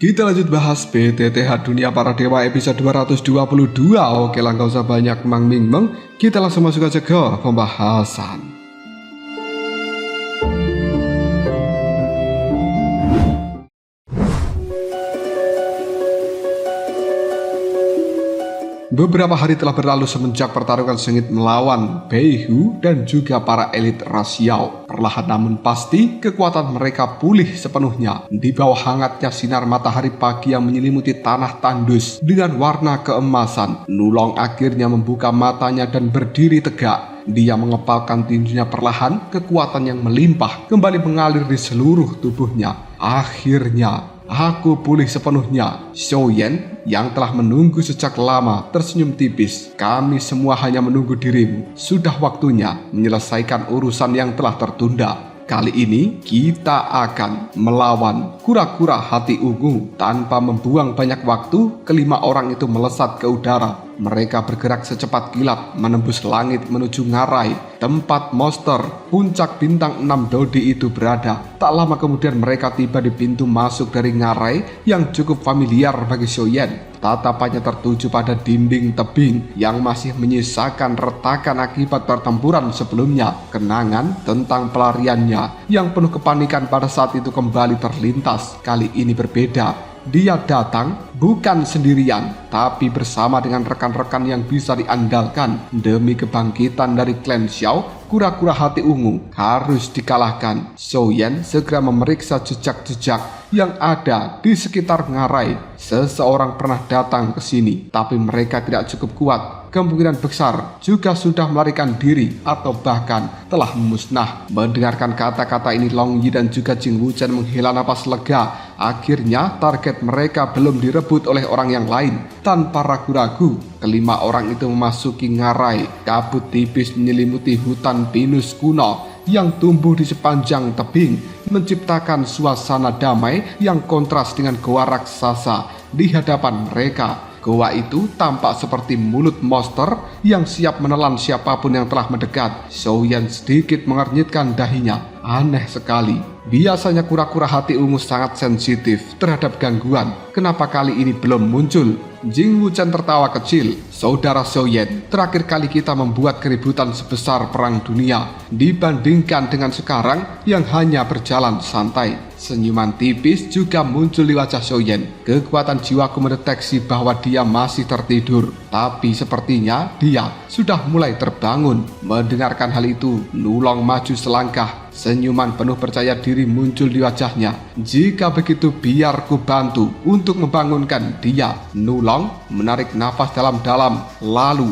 Kita lanjut bahas PTTH Dunia Para Dewa episode 222. Oke lah, gak usah banyak meng. Kita langsung masuk aja ke pembahasan. Beberapa hari telah berlalu semenjak pertarungan sengit melawan Beihu dan juga para elit Rasiao. Perlahan namun pasti, kekuatan mereka pulih sepenuhnya. Di bawah hangatnya sinar matahari pagi yang menyelimuti tanah tandus dengan warna keemasan, Nulong akhirnya membuka matanya dan berdiri tegak. Dia mengepalkan tinjunya perlahan, kekuatan yang melimpah kembali mengalir di seluruh tubuhnya. Akhirnya, aku pulih sepenuhnya. Xiaoyan yang telah menunggu sejak lama tersenyum tipis. Kami semua hanya menunggu dirimu. Sudah waktunya menyelesaikan urusan yang telah tertunda. Kali ini kita akan melawan kura-kura hati ungu. Tanpa membuang banyak waktu, kelima orang itu melesat ke udara. Mereka bergerak secepat kilat menembus langit menuju Ngarai, tempat monster puncak bintang 6 Dodi itu berada. Tak lama kemudian mereka tiba di pintu masuk dari Ngarai yang cukup familiar bagi Xiaoyan. Tatapannya tertuju pada dinding tebing yang masih menyisakan retakan akibat pertempuran sebelumnya. Kenangan tentang pelariannya yang penuh kepanikan pada saat itu kembali terlintas. Kali ini berbeda. Dia datang bukan sendirian, tapi bersama dengan rekan-rekan yang bisa diandalkan. Demi kebangkitan dari klan Xiao, kura-kura hati ungu harus dikalahkan. Xiaoyan segera memeriksa jejak-jejak yang ada di sekitar Ngarai. Seseorang pernah datang ke sini, tapi mereka tidak cukup kuat. Kemungkinan besar juga sudah melarikan diri atau bahkan telah musnah. Mendengarkan kata-kata ini, Long Yi dan juga Jing Wuchen menghela napas lega. Akhirnya target mereka belum direbut oleh orang yang lain. Tanpa ragu-ragu, kelima orang itu memasuki Ngarai. Kabut tipis menyelimuti hutan pinus kuno yang tumbuh di sepanjang tebing, menciptakan suasana damai yang kontras dengan goa raksasa di hadapan mereka. Goa itu tampak seperti mulut monster yang siap menelan siapapun yang telah mendekat. Xiaoyan sedikit mengernyitkan dahinya. Aneh sekali. Biasanya kura-kura hati ungu sangat sensitif terhadap gangguan. Kenapa kali ini belum muncul? Jing Wuchen tertawa kecil. Saudara Xiaoyan, terakhir kali kita membuat keributan sebesar perang dunia dibandingkan dengan sekarang yang hanya berjalan santai. Senyuman tipis juga muncul di wajah Xiaoyan. Kekuatan jiwaku mendeteksi bahwa dia masih tertidur, tapi sepertinya dia sudah mulai terbangun. Mendengarkan hal itu, Nulong maju selangkah. Senyuman penuh percaya diri muncul di wajahnya. Jika begitu, biar ku bantu untuk membangunkan dia. Nulong menarik nafas dalam-dalam, lalu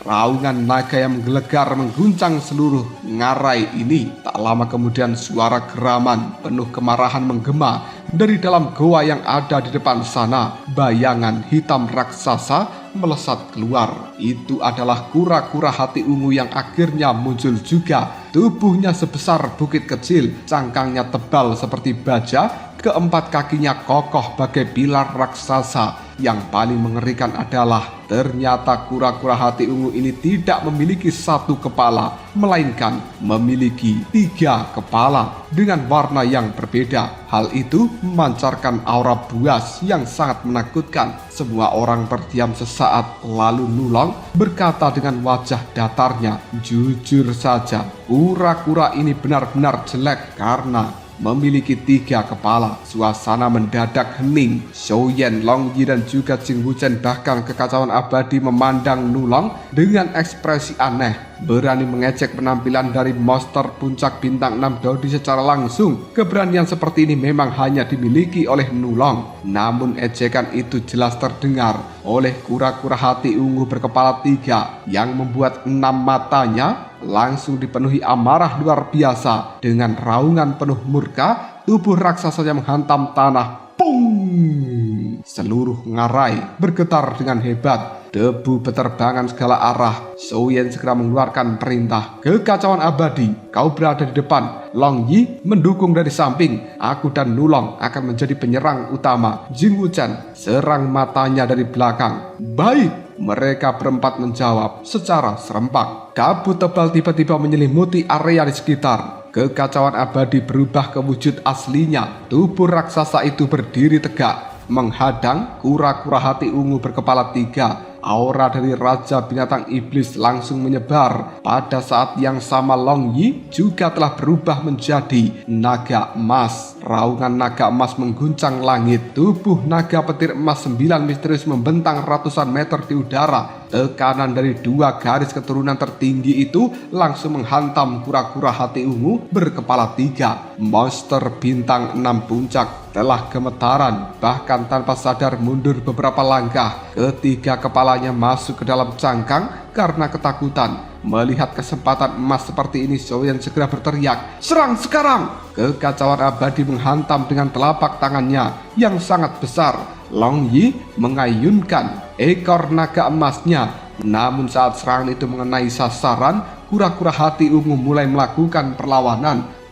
raungan naga yang menggelegar mengguncang seluruh Ngarai ini. Tak lama kemudian suara geraman penuh kemarahan menggema dari dalam goa yang ada di depan sana. Bayangan hitam raksasa melesat keluar. Itu adalah kura-kura hati ungu yang akhirnya muncul juga. Tubuhnya sebesar bukit kecil, cangkangnya tebal seperti baja, keempat kakinya kokoh bagai pilar raksasa. Yang paling mengerikan adalah ternyata kura-kura hati ungu ini tidak memiliki satu kepala, melainkan memiliki 3 kepala dengan warna yang berbeda. Hal itu memancarkan aura buas yang sangat menakutkan. Semua orang terdiam sesaat, lalu Nulong berkata dengan wajah datarnya, "Jujur saja, kura-kura ini benar-benar jelek karena memiliki 3 kepala." Suasana mendadak hening. Xiaoyan, Long Yi dan juga Jing Wuchen bahkan kekacauan abadi memandang Nulong dengan ekspresi aneh. Berani mengecek penampilan dari monster puncak bintang 6 Dodi secara langsung. Keberanian seperti ini memang hanya dimiliki oleh Nulong. Namun ejekan itu jelas terdengar oleh kura-kura hati ungu berkepala 3 yang membuat 6 matanya langsung dipenuhi amarah luar biasa. Dengan raungan penuh murka, tubuh raksasa yang menghantam tanah. Pung! Seluruh Ngarai bergetar dengan hebat. Debu beterbangan segala arah. Xiaoyan segera mengeluarkan perintah. Kekacauan abadi, kau berada di depan. Long Yi mendukung dari samping. Aku dan Nulong akan menjadi penyerang utama. Jing Wuchen serang matanya dari belakang. Baik, mereka berempat menjawab secara serempak. Kabut tebal tiba-tiba menyelimuti area di sekitar. kekacauan abadi berubah ke wujud aslinya. Tubuh raksasa itu berdiri tegak, menghadang kura-kura hati ungu berkepala 3. Aura dari Raja Binatang Iblis langsung menyebar. Pada saat yang sama Long Yi juga telah berubah menjadi naga emas. Raungan naga emas mengguncang langit. Tubuh naga petir emas 9 misterius membentang ratusan meter di udara. Tekanan dari 2 garis keturunan tertinggi itu langsung menghantam kura-kura hati ungu berkepala 3. Monster bintang 6 puncak telah gemetaran, bahkan tanpa sadar mundur beberapa langkah. Ketiga kepalanya masuk ke dalam cangkang karena ketakutan. Melihat kesempatan emas seperti ini, Xiaoyan segera berteriak, "Serang sekarang!" Kekacauan abadi menghantam dengan telapak tangannya yang sangat besar. Long Yi mengayunkan ekor naga emasnya. Namun saat serangan itu mengenai sasaran, kura-kura hati ungu mulai melakukan perlawanan.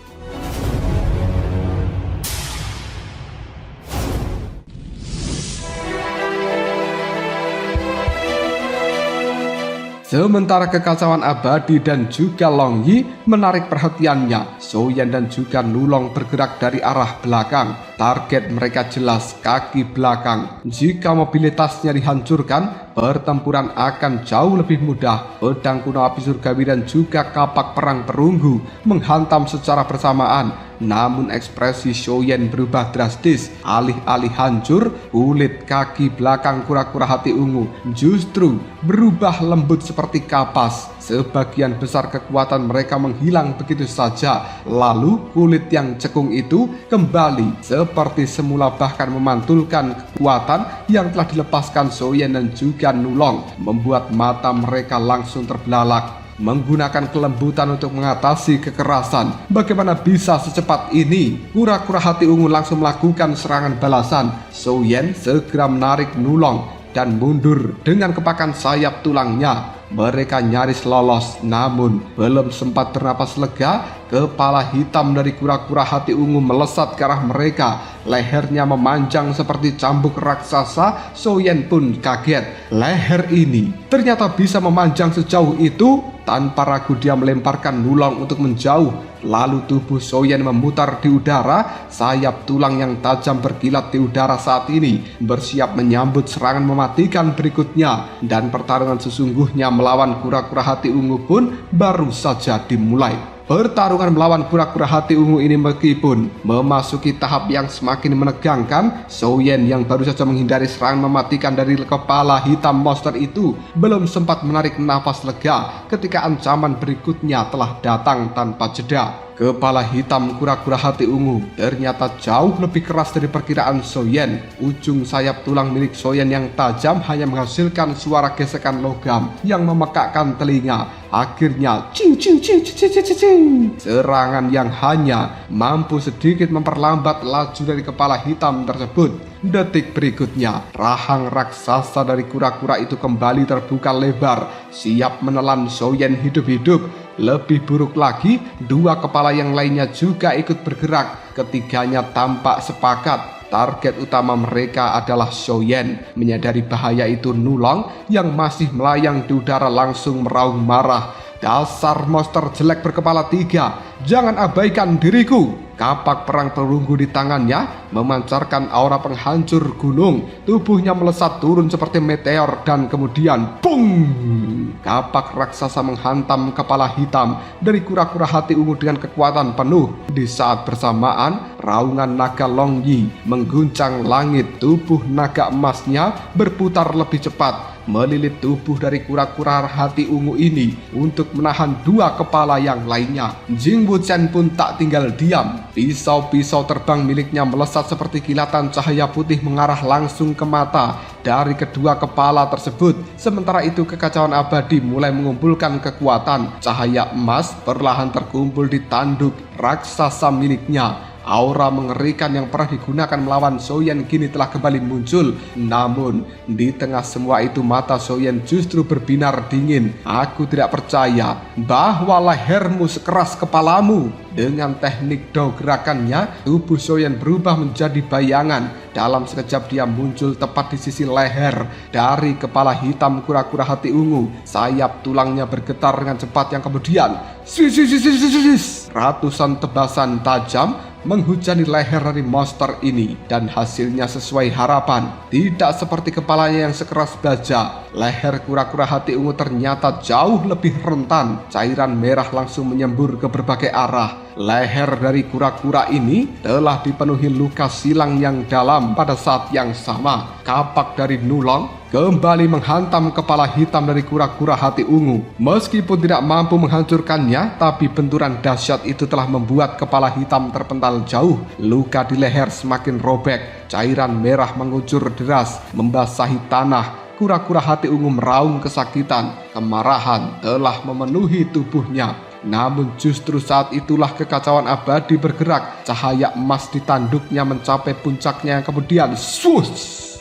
Sementara kekacauan abadi dan juga Long Yi menarik perhatiannya, Xiaoyan dan juga Nulong bergerak dari arah belakang. Target mereka jelas, kaki belakang. Jika mobilitasnya dihancurkan, pertempuran akan jauh lebih mudah. Pedang kuno api surgawi dan juga kapak perang perunggu menghantam secara bersamaan. Namun ekspresi Xiaoyan berubah drastis. Alih-alih hancur, kulit kaki belakang kura-kura hati ungu justru berubah lembut seperti kapas. Sebagian besar kekuatan mereka menghilang begitu saja. Lalu kulit yang cekung itu kembali seperti semula, bahkan memantulkan kekuatan yang telah dilepaskan Xiaoyan dan juga Nulong, membuat mata mereka langsung terbelalak. Menggunakan kelembutan untuk mengatasi kekerasan. Bagaimana bisa secepat ini? Kura-kura hati ungu langsung melakukan serangan balasan. Xiaoyan segera menarik Nulong dan mundur dengan kepakan sayap tulangnya. Mereka nyaris lolos, namun belum sempat bernapas lega, kepala hitam dari kura-kura hati ungu melesat ke arah mereka. Lehernya memanjang seperti cambuk raksasa. Xiaoyan pun kaget. Leher ini ternyata bisa memanjang sejauh itu. Tanpa ragu dia melemparkan Nulong untuk menjauh. Lalu tubuh Xiaoyan memutar di udara. Sayap tulang yang tajam berkilat di udara saat ini, bersiap menyambut serangan mematikan berikutnya. Dan pertarungan sesungguhnya melawan kura-kura hati ungu pun baru saja dimulai. Pertarungan melawan kura-kura hati ungu ini meskipun memasuki tahap yang semakin menegangkan, Xiaoyan yang baru saja menghindari serangan mematikan dari kepala hitam monster itu belum sempat menarik nafas lega ketika ancaman berikutnya telah datang tanpa jeda. Kepala hitam kura-kura hati ungu ternyata jauh lebih keras dari perkiraan Xiaoyan. Ujung sayap tulang milik Xiaoyan yang tajam hanya menghasilkan suara gesekan logam yang memekakkan telinga. Akhirnya, cing cing cing cing cing cing. Serangan yang hanya mampu sedikit memperlambat laju dari kepala hitam tersebut. Detik berikutnya, rahang raksasa dari kura-kura itu kembali terbuka lebar, siap menelan Xiaoyan hidup-hidup. Lebih buruk lagi, 2 kepala yang lainnya juga ikut bergerak. Ketiganya tampak sepakat. Target utama mereka adalah Xiaoyan. Menyadari bahaya itu, Nulong yang masih melayang di udara langsung meraung marah. "Dasar monster jelek berkepala 3, jangan abaikan diriku!" Kapak perang perunggu di tangannya memancarkan aura penghancur gunung. Tubuhnya melesat turun seperti meteor dan kemudian bung! Kapak raksasa menghantam kepala hitam dari kura-kura hati ungu dengan kekuatan penuh. Di saat bersamaan, raungan naga Long Yi mengguncang langit. Tubuh naga emasnya berputar lebih cepat, melilit tubuh dari kura-kura hati ungu ini untuk menahan 2 kepala yang lainnya. Jing Wuchen pun tak tinggal diam. Pisau-pisau terbang miliknya melesat seperti kilatan cahaya putih mengarah langsung ke mata dari kedua kepala tersebut. Sementara itu kekacauan abadi mulai mengumpulkan kekuatan. Cahaya emas perlahan terkumpul di tanduk raksasa miliknya. Aura mengerikan yang pernah digunakan melawan Soyen kini telah kembali muncul. Namun, di tengah semua itu mata Soyen justru berbinar dingin. Aku tidak percaya bahwa lehermu sekeras kepalamu. Dengan teknik do gerakannya, tubuh Soyen berubah menjadi bayangan. Dalam sekejap dia muncul tepat di sisi leher dari kepala hitam kura-kura hati ungu. Sayap tulangnya bergetar dengan cepat yang kemudian ratusan tebasan tajam menghujani leher dari monster ini, dan hasilnya sesuai harapan. Tidak seperti kepalanya yang sekeras baja, leher kura-kura hati ungu ternyata jauh lebih rentan. Cairan merah langsung menyembur ke berbagai arah. Leher dari kura-kura ini telah dipenuhi luka silang yang dalam. Pada saat yang sama, kapak dari Nulong kembali menghantam kepala hitam dari kura-kura hati ungu. Meskipun tidak mampu menghancurkannya, tapi benturan dahsyat itu telah membuat kepala hitam terpental jauh. Luka di leher semakin robek, cairan merah mengucur deras membasahi tanah. Kura-kura hati ungu meraung kesakitan. Kemarahan telah memenuhi tubuhnya. Namun justru saat itulah kekacauan abadi bergerak. Cahaya emas di tanduknya mencapai puncaknya yang kemudian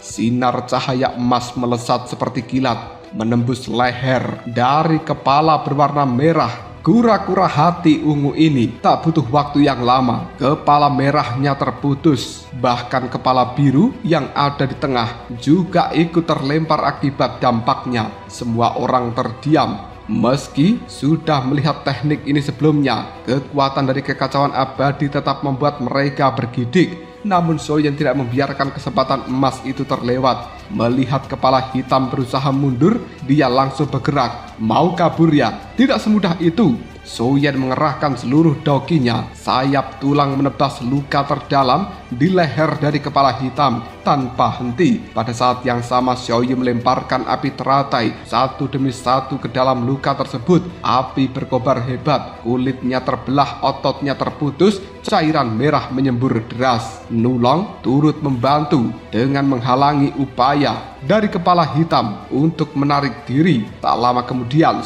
sinar cahaya emas melesat seperti kilat, menembus leher dari kepala berwarna merah. Kura-kura hati ungu ini tak butuh waktu yang lama. Kepala merahnya terputus. Bahkan kepala biru yang ada di tengah juga ikut terlempar akibat dampaknya. Semua orang terdiam. Meski sudah melihat teknik ini sebelumnya, kekuatan dari kekacauan abadi tetap membuat mereka bergidik. Namun Soyen tidak membiarkan kesempatan emas itu terlewat. Melihat kepala hitam berusaha mundur, dia langsung bergerak. Mau kabur ya? Tidak semudah itu. Soyen mengerahkan seluruh dokinya. Sayap tulang menebas luka terdalam di leher dari kepala hitam tanpa henti. Pada saat yang sama, Xiaoyu melemparkan api teratai satu demi satu ke dalam luka tersebut. Api berkobar hebat, kulitnya terbelah, ototnya terputus, cairan merah menyembur deras. Nulong turut membantu dengan menghalangi upaya dari kepala hitam untuk menarik diri. Tak lama kemudian,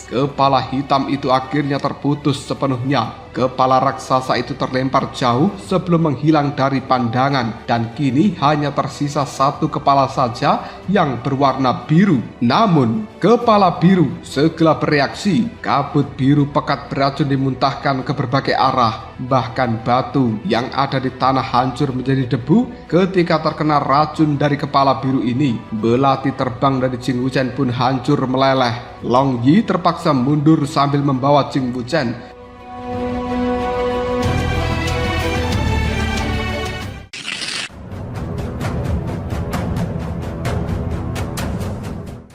kepala hitam itu akhirnya terputus sepenuhnya. Kepala raksasa itu terlempar jauh sebelum menghilang dari pandangan, dan kini hanya tersisa satu kepala saja yang berwarna biru. Namun, kepala biru segera bereaksi. Kabut biru pekat beracun dimuntahkan ke berbagai arah. Bahkan batu yang ada di tanah hancur menjadi debu ketika terkena racun dari kepala biru ini. Belati terbang dari Jing Wuchen pun hancur meleleh. Long Yi terpaksa mundur sambil membawa Jing Wuchen.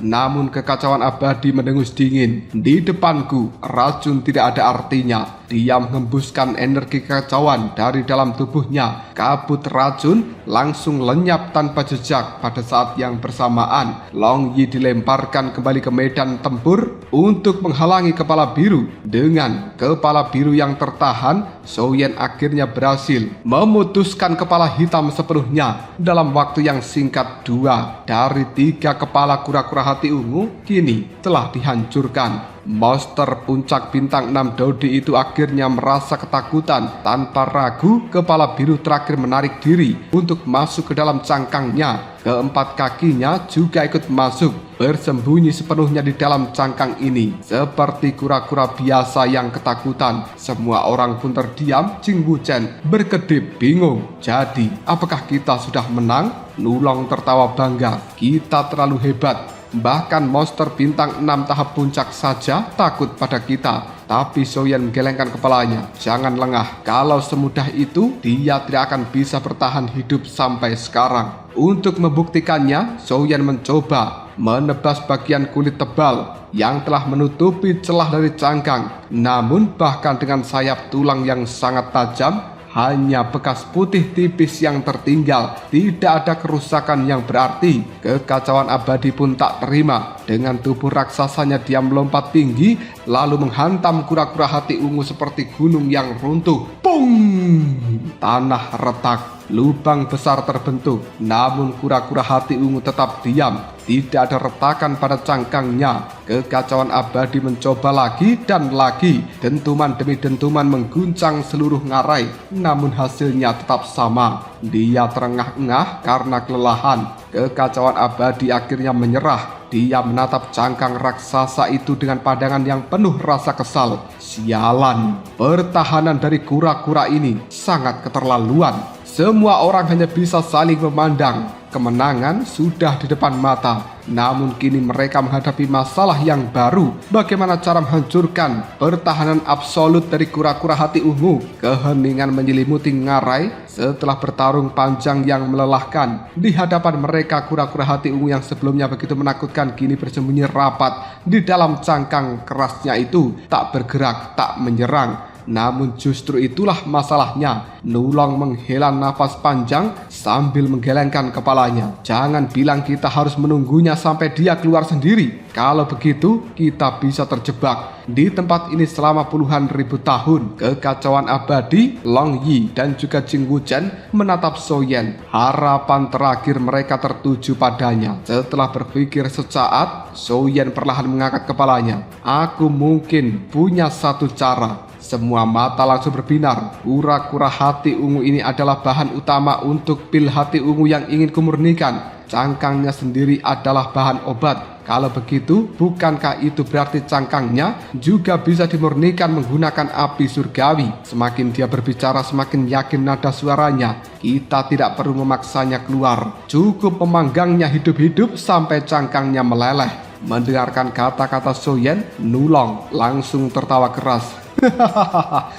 Namun kekacauan abadi mendengus dingin. Di depanku, racun tidak ada artinya. Dia menghembuskan energi kekacauan dari dalam tubuhnya. Kabut racun langsung lenyap tanpa jejak. Pada saat yang bersamaan, Long Yi dilemparkan kembali ke medan tempur untuk menghalangi kepala biru. Dengan kepala biru yang tertahan, Soyen akhirnya berhasil memutuskan kepala hitam sepenuhnya. Dalam waktu yang singkat, 2 dari 3 kepala kura-kura hati ungu kini telah dihancurkan. Monster puncak bintang 6 Dodi itu akhirnya merasa ketakutan. Tanpa ragu, kepala biru terakhir menarik diri untuk masuk ke dalam cangkangnya. Keempat kakinya juga ikut masuk, bersembunyi sepenuhnya di dalam cangkang ini. Seperti kura-kura biasa yang ketakutan, semua orang pun terdiam. Jing Wuchen berkedip bingung. Jadi, apakah kita sudah menang? Nulong tertawa bangga. Kita terlalu hebat. Bahkan monster bintang 6 tahap puncak saja takut pada kita. Tapi Soyen menggelengkan kepalanya. Jangan lengah. Kalau semudah itu, dia tidak akan bisa bertahan hidup sampai sekarang. Untuk membuktikannya, Soyen mencoba menebas bagian kulit tebal yang telah menutupi celah dari cangkang. Namun bahkan dengan sayap tulang yang sangat tajam, hanya bekas putih tipis yang tertinggal. Tidak ada kerusakan yang berarti. Kekacauan abadi pun tak terima. Dengan tubuh raksasanya, dia melompat tinggi lalu menghantam kura-kura hati ungu seperti gunung yang runtuh. Pung! Tanah retak. lubang besar terbentuk. Namun kura-kura hati ungu tetap diam. Tidak ada retakan pada cangkangnya. Kekacauan abadi mencoba lagi dan lagi. Dentuman demi dentuman mengguncang seluruh ngarai. Namun hasilnya tetap sama. Dia terengah-engah karena kelelahan. Kekacauan abadi akhirnya menyerah. Dia menatap cangkang raksasa itu dengan pandangan yang penuh rasa kesal. Sialan, pertahanan dari kura-kura ini sangat keterlaluan. Semua orang hanya bisa saling memandang. Kemenangan sudah di depan mata. Namun kini mereka menghadapi masalah yang baru. Bagaimana cara menghancurkan pertahanan absolut dari kura-kura hati ungu? Keheningan menyelimuti ngarai setelah bertarung panjang yang melelahkan. Di hadapan mereka, kura-kura hati ungu yang sebelumnya begitu menakutkan kini bersembunyi rapat di dalam cangkang kerasnya itu, tak bergerak, tak menyerang. Namun justru itulah masalahnya. Nulong menghela nafas panjang sambil menggelengkan kepalanya. Jangan bilang kita harus menunggunya sampai dia keluar sendiri. Kalau begitu kita bisa terjebak di tempat ini selama puluhan ribu tahun. Kekacauan abadi, Long Yi dan juga Jing Wuchen menatap Soyen. Harapan terakhir mereka tertuju padanya. Setelah berpikir sesaat, Soyen perlahan mengangkat kepalanya. Aku mungkin punya satu cara. Semua mata langsung berbinar. Kura-kura hati ungu ini adalah bahan utama untuk pil hati ungu yang ingin kumurnikan. Cangkangnya sendiri adalah bahan obat. Kalau begitu, bukankah itu berarti cangkangnya juga bisa dimurnikan menggunakan api surgawi? Semakin dia berbicara, semakin yakin nada suaranya. Kita tidak perlu memaksanya keluar. Cukup memanggangnya hidup-hidup sampai cangkangnya meleleh. Mendengarkan kata-kata Soyen, Nulong langsung tertawa keras.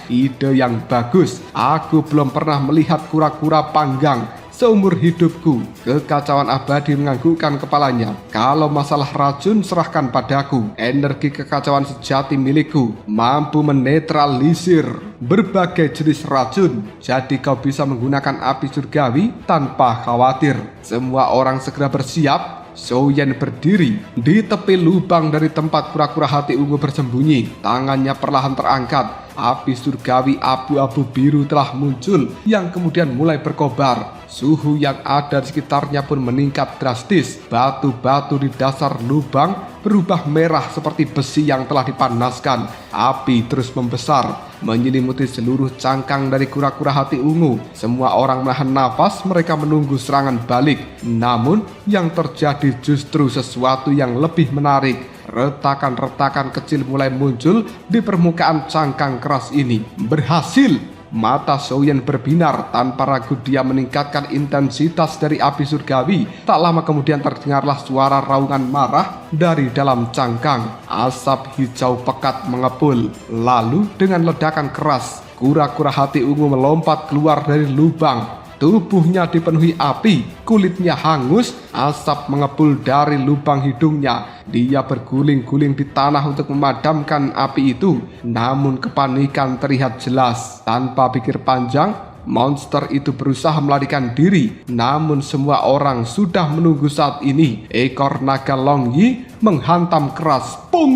Ide yang bagus. Aku belum pernah melihat kura-kura panggang seumur hidupku. Kekacauan abadi menganggukkan kepalanya. Kalau masalah racun, serahkan padaku. Energi kekacauan sejati milikku mampu menetralisir berbagai jenis racun. Jadi kau bisa menggunakan api surgawi tanpa khawatir. Semua orang segera bersiap. Soyen berdiri di tepi lubang dari tempat kura-kura hati ungu bersembunyi. Tangannya perlahan terangkat. Api surgawi abu-abu biru telah muncul yang kemudian mulai berkobar. Suhu yang ada di sekitarnya pun meningkat drastis. Batu-batu di dasar lubang berubah merah seperti besi yang telah dipanaskan. Api terus membesar, menyelimuti seluruh cangkang dari kura-kura hati ungu. Semua orang menahan nafas, mereka menunggu serangan balik. Namun yang terjadi justru sesuatu yang lebih menarik. Retakan-retakan kecil mulai muncul di permukaan cangkang keras ini. Berhasil! Mata Soyen berbinar. Tanpa ragu dia meningkatkan intensitas dari api surgawi. Tak lama kemudian terdengarlah suara raungan marah dari dalam cangkang. Asap hijau pekat mengepul. Lalu dengan ledakan keras, kura-kura hati ungu melompat keluar dari lubang. Tubuhnya dipenuhi api, kulitnya hangus, asap mengepul dari lubang hidungnya. Dia berguling-guling di tanah untuk memadamkan api itu. Namun kepanikan terlihat jelas. Tanpa pikir panjang, monster itu berusaha melarikan diri. Namun semua orang sudah menunggu saat ini. Ekor naga Long Yi menghantam keras. Pung!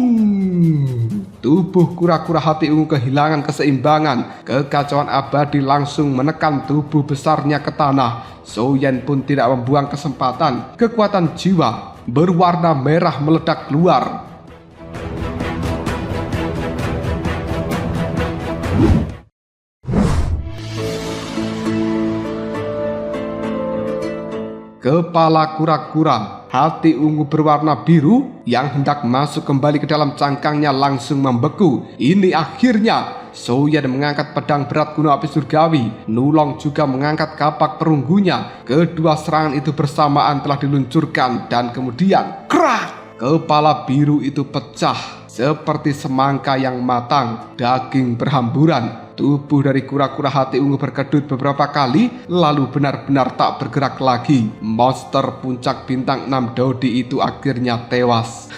Tubuh kura-kura hati ungu kehilangan keseimbangan. Kekacauan abadi langsung menekan tubuh besarnya ke tanah. Soyen pun tidak membuang kesempatan. Kekuatan jiwa berwarna merah meledak keluar. Kepala kura-kura hati ungu berwarna biru yang hendak masuk kembali ke dalam cangkangnya langsung membeku. Ini akhirnya. Soyen mengangkat pedang berat kuno api surgawi. Nulong juga mengangkat kapak perunggunya. Kedua serangan itu bersamaan telah diluncurkan dan kemudian krak! Kepala biru itu pecah seperti semangka yang matang. Daging berhamburan. Tubuh dari kura-kura hati ungu berkedut beberapa kali, lalu benar-benar tak bergerak lagi. Monster puncak bintang 6 Dodi itu akhirnya tewas.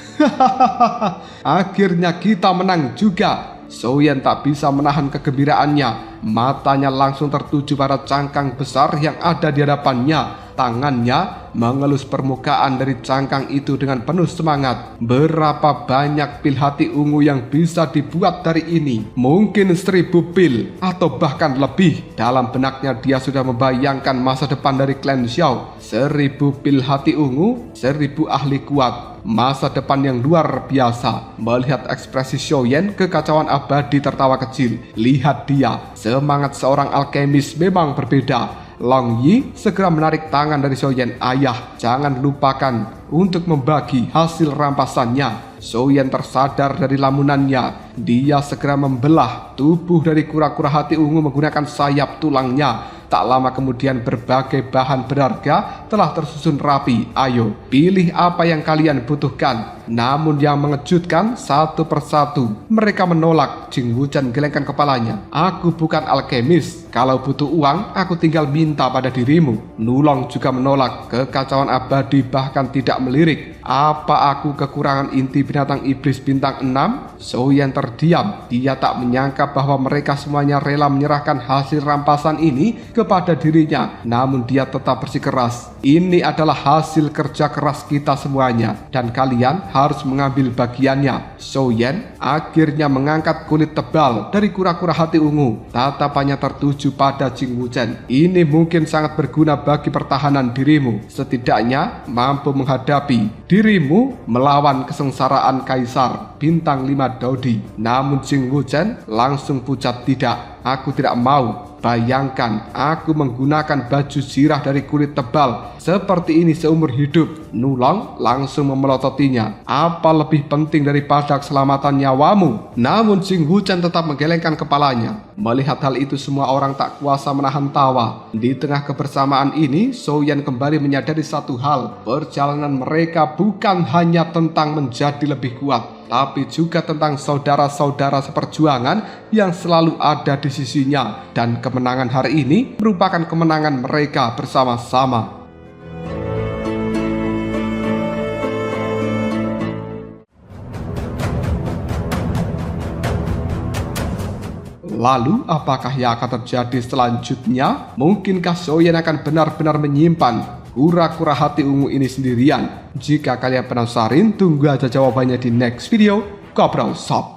Akhirnya kita menang juga. Soyen tak bisa menahan kegembiraannya. Matanya langsung tertuju pada cangkang besar yang ada di hadapannya. Tangannya mengelus permukaan dari cangkang itu dengan penuh semangat. Berapa banyak pil hati ungu yang bisa dibuat dari ini? Mungkin 1000 pil atau bahkan lebih. Dalam benaknya dia sudah membayangkan masa depan dari klan Xiao. 1000 pil hati ungu, 1000 ahli kuat. Masa depan yang luar biasa. Melihat ekspresi Xiaoyan, kekacauan abadi tertawa kecil. Lihat dia, semangat seorang alkemis memang berbeda. Long Yi segera menarik tangan dari Xiaoyan. Ayah, jangan lupakan untuk membagi hasil rampasannya. Xiaoyan tersadar dari lamunannya. Dia segera membelah tubuh dari kura-kura hati ungu menggunakan sayap tulangnya. Tak lama kemudian berbagai bahan berharga telah tersusun rapi. Ayo, pilih apa yang kalian butuhkan. Namun yang mengejutkan, satu persatu mereka menolak. Jing Wuchen gelengkan kepalanya. Aku bukan alkemis. Kalau butuh uang, aku tinggal minta pada dirimu. Nulong juga menolak. Kekacauan abadi bahkan tidak melirik. Apa aku kekurangan inti binatang iblis bintang 6? Xiaoyan terdiam. Dia tak menyangka bahwa mereka semuanya rela menyerahkan hasil rampasan ini kepada dirinya. Namun dia tetap bersikeras. Ini adalah hasil kerja keras kita semuanya, dan kalian harus mengambil bagiannya. Xiaoyan akhirnya mengangkat kulit tebal dari kura-kura hati ungu. Tatapannya tertuju pada Jing Wuchen. Ini mungkin sangat berguna bagi pertahanan dirimu. Setidaknya mampu menghadapi dirimu melawan kesengsaraan Kaisar bintang 5 Daodi. Namun Jing Wuchen langsung pucat. Tidak, aku tidak mau. Bayangkan, aku menggunakan baju zirah dari kulit tebal seperti ini seumur hidup. Nulong langsung memelototinya. Apa lebih penting daripada keselamatan nyawamu? Namun Jing Wuchen tetap menggelengkan kepalanya. Melihat hal itu, semua orang tak kuasa menahan tawa. Di tengah kebersamaan ini, Xiaoyan kembali menyadari satu hal. Perjalanan mereka bukan hanya tentang menjadi lebih kuat, tapi juga tentang saudara-saudara seperjuangan yang selalu ada di sisinya. Dan kemenangan hari ini merupakan kemenangan mereka bersama-sama. Lalu, apakah yang akan terjadi selanjutnya? Mungkinkah Xiaoyan akan benar-benar menyimpan kura-kura hati ungu ini sendirian? Jika kalian penasaran, tunggu aja jawabannya di next video. Ngobrol Sob.